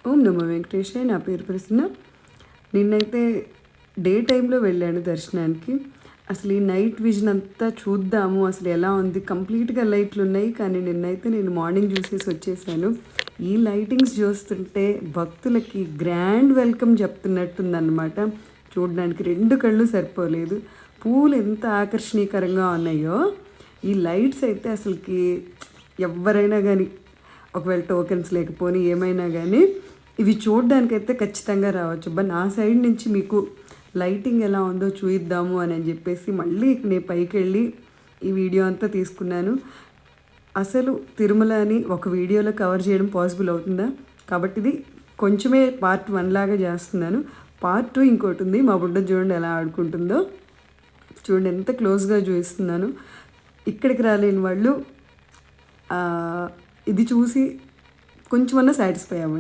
ఓం నమో వెంకటేశాయ. నా పేరు ప్రసన్న. నిన్నైతే డే టైంలో వెళ్ళాను దర్శనానికి. అసలు ఈ నైట్ విజన్ అంతా చూద్దాము అసలు ఎలా ఉంది. కంప్లీట్గా లైట్లు ఉన్నాయి, కానీ నిన్నైతే నేను మార్నింగ్ చూసేసి వచ్చేసాను. ఈ లైటింగ్స్ చూస్తుంటే భక్తులకి గ్రాండ్ వెల్కమ్ చెప్తున్నట్టుందన్నమాట. చూడడానికి రెండు కళ్ళు సరిపోలేదు. పూలు ఎంత ఆకర్షణీయకరంగా ఉన్నాయో, ఈ లైట్స్ అయితే అసలుకి ఎవరైనా కానీ, ఒకవేళ టోకెన్స్ లేకపోని ఏమైనా కానీ ఇవి చూడడానికైతే ఖచ్చితంగా రావచ్చు. బట్ నా సైడ్ నుంచి మీకు లైటింగ్ ఎలా ఉందో చూయిద్దాము అని చెప్పేసి మళ్ళీ నేను పైకి వెళ్ళి ఈ వీడియో అంతా తీసుకున్నాను. అసలు తిరుమలని ఒక వీడియోలో కవర్ చేయడం పాసిబుల్ అవుతుందా? కాబట్టి ఇది కొంచెమే పార్ట్ 1 లాగా చేస్తున్నాను. పార్ట్ 2 ఇంకోటి ఉంది. మా బుడ్డ చూడండి ఎలా ఆడుకుంటుందో. చూడండి ఎంత క్లోజ్గా చూపిస్తున్నాను. ఇక్కడికి రాలేని వాళ్ళు ఇది చూసి కొంచెమన్నా సాటిస్ఫై అవ్వండి.